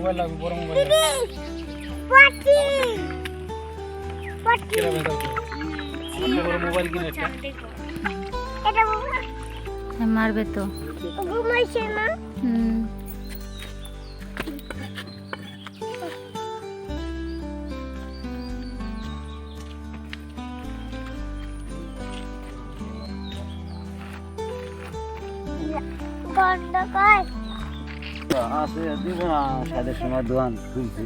Mobile লাগবে, বড় mobile বড় মোবাইল কিনে একটা মারবে তো। আছে দিব না সাদের সময় দোকান খুলছি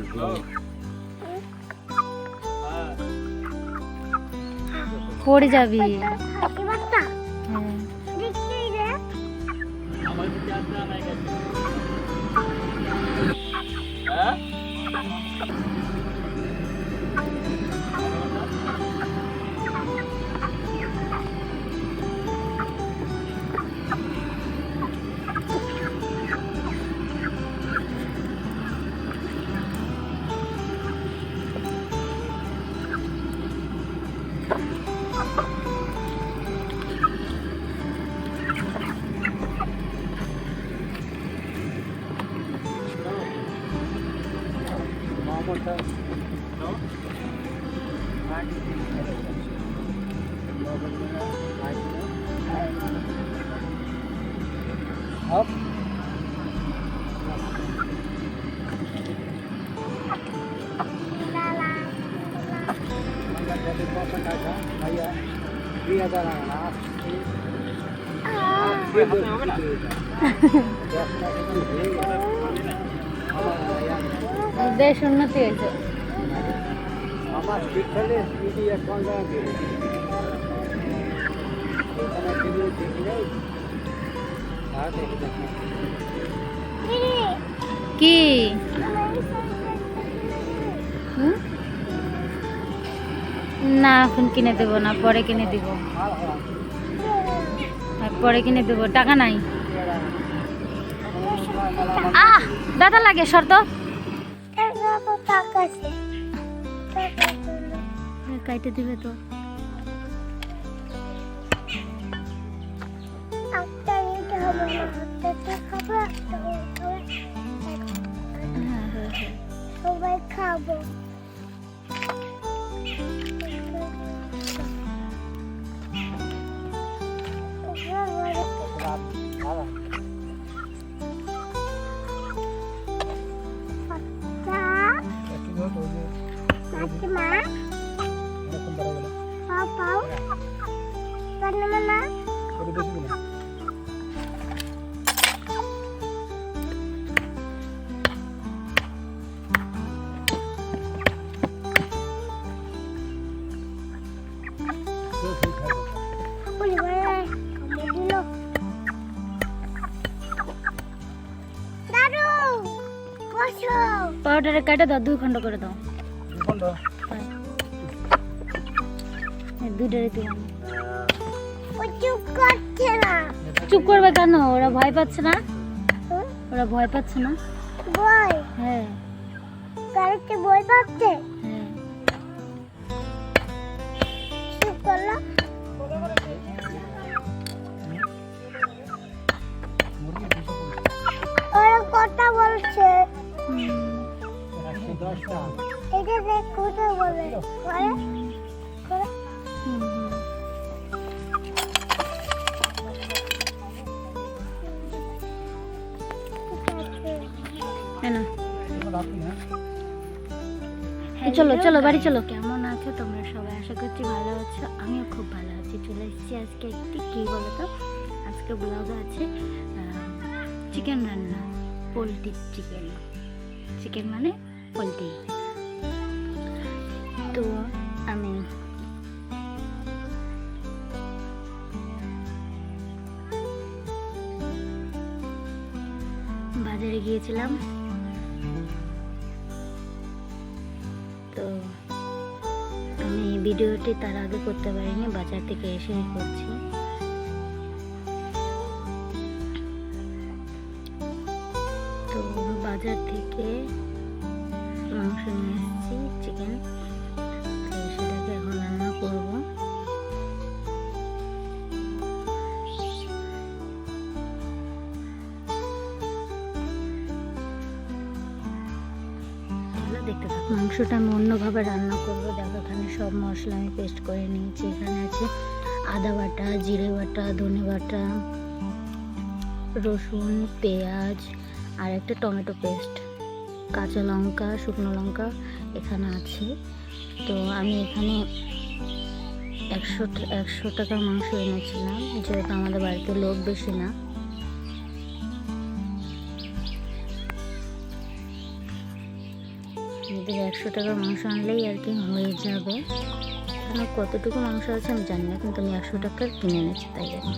পড়ে যাবি। Up. বেশ উন্নতি হয়েছে। আমার ঠিক খেলে স্পিডি এক ঘন্টা আগে কি না এখন কিনে দেবো না, পরে কিনে দিব, পরে কিনে দেবো, টাকা নাই। দাদা লাগে শর্ত কাইটে দিবে তো। সবাই খাবো। পাউডারে কাটে দাও, 2 খন্ড করে দাও। দুইটারে দিলাম। চুপ করবে কেন? ওরা ভয় পাচ্ছে না? ওরা ভয় পাচ্ছে না? ভয়? হ্যাঁ। গাড়িতে ভয় পাচ্ছে? হ্যাঁ। চুপ করলো। ওরা কথা বলছে। এটা দেখ কথা বলে। করে? করে? চলো চলো বাড়ি চলো। কেমন আছো তোমরা সবাই? আশা করছি ভালো আছো, আমিও খুব ভালো আছি। চলে এসেছি আজকে একটি কী বলো তো, আজকে ব্লগে আছে চিকেন রান্না, পোলট্রি চিকেন। চিকেন মানে পোলট্রি। তো আমি বাজারে গিয়েছিলাম, তো আমি ভিডিওটি তার আগে করতে পারিনি, বাজার থেকে এসে করছি। তো বাজার থেকে মাংস নিয়ে এসেছি, চিকেন। তো সেটাকে এখন রান্না করব। মাংসটা আমি অন্যভাবে রান্না করবো। দেখো এখানে সব মশলা আমি পেস্ট করে নিয়েছি। এখানে আছে আদা বাটা, জিরে বাটা, ধনে বাটা, রসুন, পেঁয়াজ আর একটা টমেটো পেস্ট, কাঁচা লঙ্কা, শুকনো লঙ্কা এখানে আছে। তো আমি এখানে 100 টাকার মাংস এনেছিলাম, যেহেতু আমাদের বাড়িতে লোক বেশি না। এদের 100 টাকার মাংস আনলেই আর কি হয়ে যাবে। এখানে কতটুকু মাংস আছে আমি জানি না, কিন্তু আমি 100 টাকার কিনে এনেছি তাই জানি।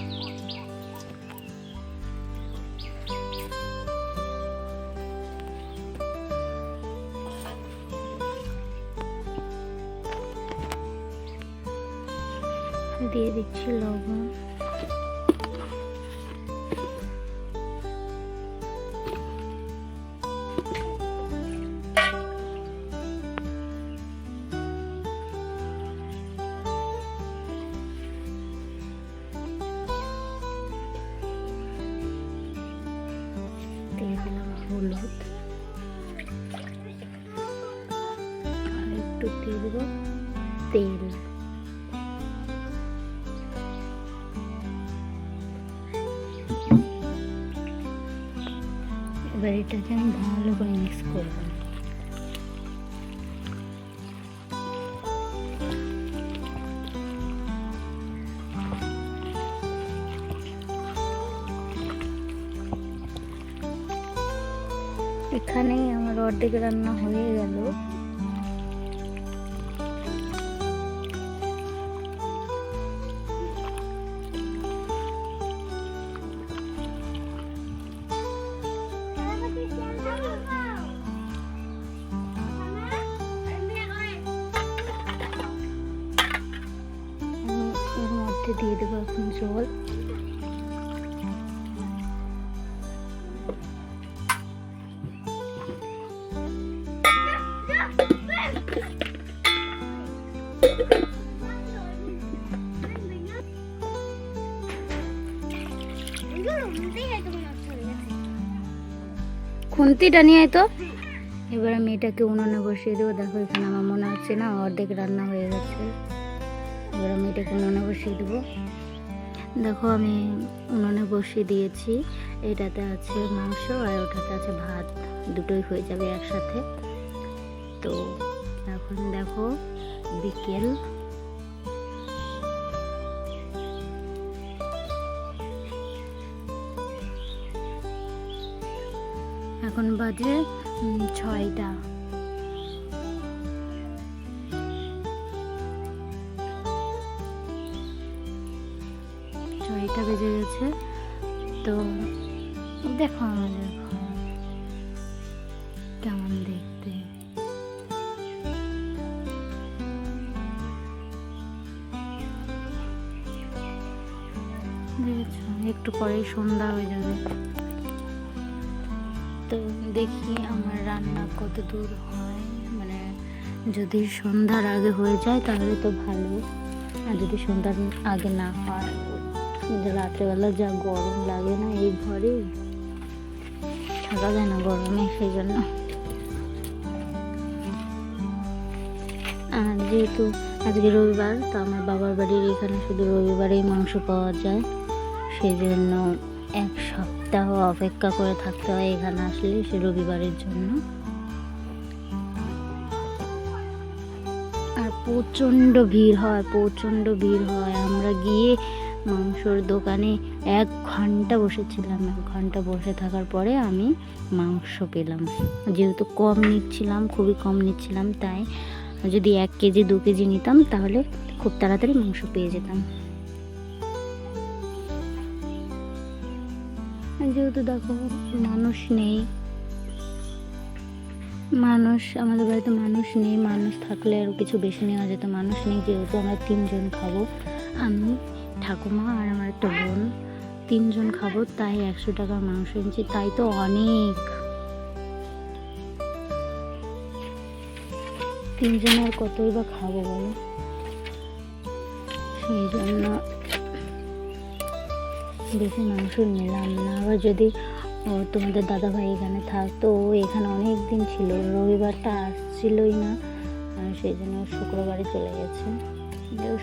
দিয়ে দিচ্ছি লবণ, দিয়ে দিলাম হলুদ, আর একটু দিয়ে দেবো তেল। এবার এটাকে আমি ভালো করে মিক্স করবো। এখানেই আমার অর্ধেক রান্না হয়ে গেল। এর মধ্যে দিয়ে দেবো এখন জল। খুন্তিটা নিয়ে আয় তো। এবার আমি এটাকে উনুনে বসিয়ে দেবো। দেখো এখানে আমার মনে হচ্ছে না অর্ধেক রান্না হয়ে গেছে। এবার আমি এটাকে উনুনে বসিয়ে দেবো। দেখো আমি উনুনে বসিয়ে দিয়েছি। এটাতে আছে মাংস আর ওটাতে আছে ভাত, দুটোই হয়ে যাবে একসাথে। তো এখন দেখো বিকেল, এখন বাজে 6টা। বেজে গেছে। তো দেখো আমাদের ঘর কেমন দেখতে। দেখেছো, একটু পরেই সন্ধ্যা হয়ে যাবে। তো দেখি আমার রান্না কত দূর হয়, মানে যদি সন্ধ্যার আগে হয়ে যায় তাহলে তো ভালো, আর যদি সন্ধ্যার আগে না হয়, রাত্রেবেলা যা গরম লাগে না এই ঘরে, থাকা যায় না গরমে, সেই জন্য। আর যেহেতু আজকে রবিবার, তো আমার বাবার বাড়ির এখানে শুধু রবিবারেই মাংস পাওয়া যায়, সেই জন্য 1 সপ্তাহ অপেক্ষা করে থাকতে হয় এখানে আসলে সে রবিবারের জন্য। আর প্রচণ্ড ভিড় হয়। আমরা গিয়ে মাংসর দোকানে 1 ঘন্টা বসেছিলাম। 1 ঘন্টা বসে থাকার পরে আমি মাংস পেলাম। যেহেতু খুবই কম নিচ্ছিলাম, তাই যদি 1 কেজি 2 কেজি নিতাম তাহলে খুব তাড়াতাড়ি মাংস পেয়ে যেতাম। যেহেতু দেখো মানুষ নেই, আমাদের বাড়িতে মানুষ নেই, মানুষ থাকলে আরও কিছু বেশি নেওয়া যেত। মানুষ নেই যেহেতু আমরা 3 জন খাবো, আমি, ঠাকুমা আর আমার একটা বোন, 3 জন খাবো, তাই 100 টাকার মাংস এনেছি। তাই তো অনেক, 3 জন আর কতই বা খাবো বলো, সেই জন্য বেশি মাংস নিলাম না। আবার যদি ও তোমাদের দাদাভাই এখানে থাকতো, ও এখানে অনেক দিন ছিল, রবিবারটা আসছিলই না, আর সেই জন্য শুক্রবারে চলে গেছে।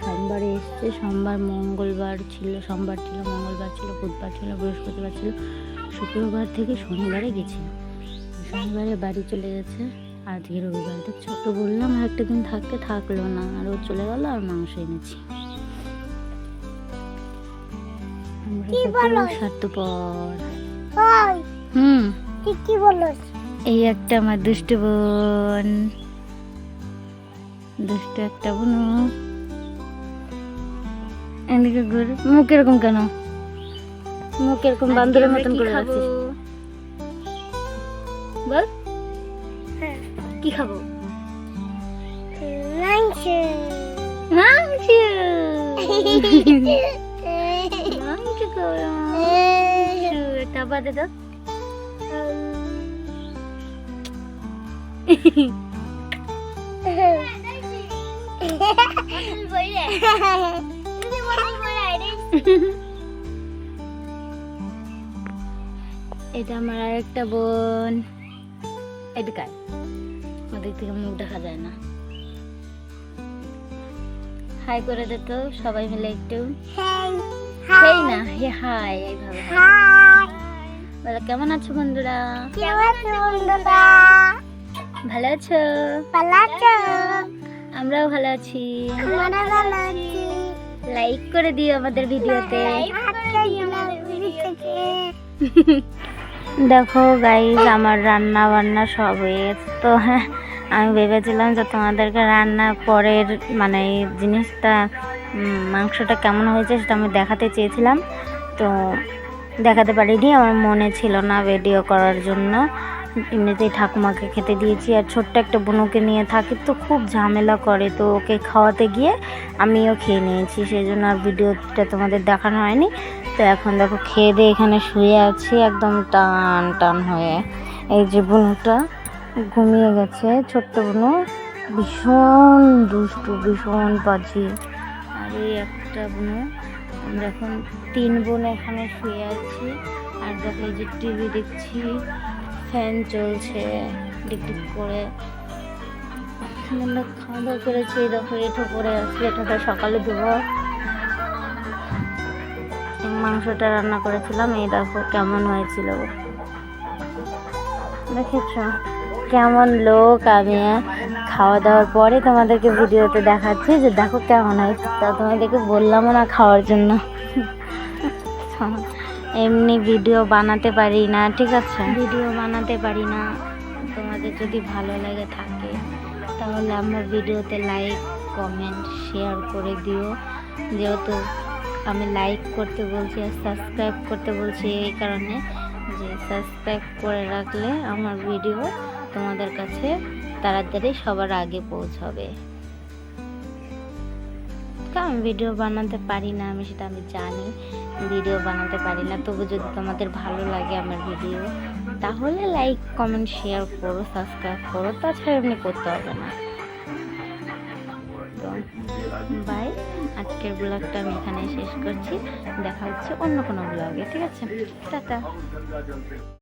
সোমবারে এসছে, সোমবার মঙ্গলবার ছিল, সোমবার ছিল, মঙ্গলবার ছিল, বুধবার ছিল, বৃহস্পতিবার ছিল, শুক্রবার থেকে শনিবারে গেছিল, শনিবারে বাড়ি চলে গেছে। আজকে রবিবার, তো ছোট বললাম আর একটা দিন থাকতে, থাকলো না, আর ও চলে গেল, আর মাংস এনেছি। আমরা স্বার্থপর। কি বলো? এই একটা আমার দুষ্টু বোন, দুষ্টু একটা বোন। এদিকে ঘুর, মুখ এরকম কেন? মুখ এরকম বান্দরের মতন করে রাখছিস? বল কি খাবো? মাংস। মাংস। মাংস খাবো। এটা বাদে দাও। এটা আমার আরেকটা বোন, এটা ওদিক থেকে মুখ দেখা যায় না। হাই করে দে তো সবাই মিলে একটু। হেই না, হে হাই, এইভাবে বলো। কেমন আছো বন্ধুরা? ভালো আছো? আমরাও ভালো আছি। লাইক করে দিও আমাদের ভিডিওতে। দেখো গাইজ, আমার রান্না বান্না সব হয়ে গেছে। তো হ্যাঁ, আমি ভেবেছিলাম যে তোমাদেরকে রান্নার পরের মানে এই জিনিসটা, মাংসটা কেমন হয়েছে সেটা আমি দেখাতে চেয়েছিলাম, তো দেখাতে পারিনি, আমার মনে ছিল না ভিডিও করার জন্য। এমনিতেই ঠাকুমাকে খেতে দিয়েছি, আর ছোট্ট একটা বোনকে নিয়ে থাকি, তো খুব ঝামেলা করে, তো ওকে খাওয়াতে গিয়ে আমিও খেয়ে নিয়েছি, সেই জন্য আর ভিডিওটা তোমাদের দেখানো হয়নি। তো এখন দেখো খেয়ে দিয়ে এখানে শুয়ে আছি একদম টান টান হয়ে। এই যে বুনুটা ঘুমিয়ে গেছে, ছোট্ট বুনু, ভীষণ দুষ্টু, ভীষণ বাজি। আর এই একটা বুনু। আমরা এখন 3 বোন এখানে শুয়ে আছি, আর দেখো এই যে টিভি দেখছি, ফ্যান চলছে ডিকডিক করে। আমরা খাওয়া দাওয়া করেছি, দেখো এঁঠো পরে আছে, এঁঠোটা সকালে দেবো। মাংসটা রান্না করেছিলাম, এই দেখো কেমন হয়েছিল, দেখেছ কেমন লোক। আমি খাওয়া দাওয়ার পরে তোমাদেরকে ভিডিওতে দেখাচ্ছি যে দেখো কেমন হয়েছে, তা তোমাদেরকে বললাম না খাওয়ার জন্য। এমনি ভিডিও বানাতে পারি না, ঠিক আছে, ভিডিও বানাতে পারি না। তোমাদের যদি ভালো লাগে থাকে তাহলে আমার ভিডিওতে লাইক, কমেন্ট, শেয়ার করে দিও। যেহেতু আমি লাইক করতে বলছি আর সাবস্ক্রাইব করতে বলছি এই কারণে যে সাবস্ক্রাইব করে রাখলে আমার ভিডিও তোমাদের কাছে তাড়াতাড়ি সবার আগে পৌঁছাবে। আমি ভিডিও বানাতে পারি না, আমি সেটা আমি জানি, ভিডিও বানাতে পারি না, তবু যদি তোমাদের ভালো লাগে আমার ভিডিও তাহলে লাইক, কমেন্ট, শেয়ার করো, সাবস্ক্রাইব করো, তাছাড়া এমনি করতে হবে না। তো বাই, আজকের ব্লগটা আমি এখানে শেষ করছি, দেখা হচ্ছে অন্য কোনো ব্লগে, ঠিক আছে, টাটা।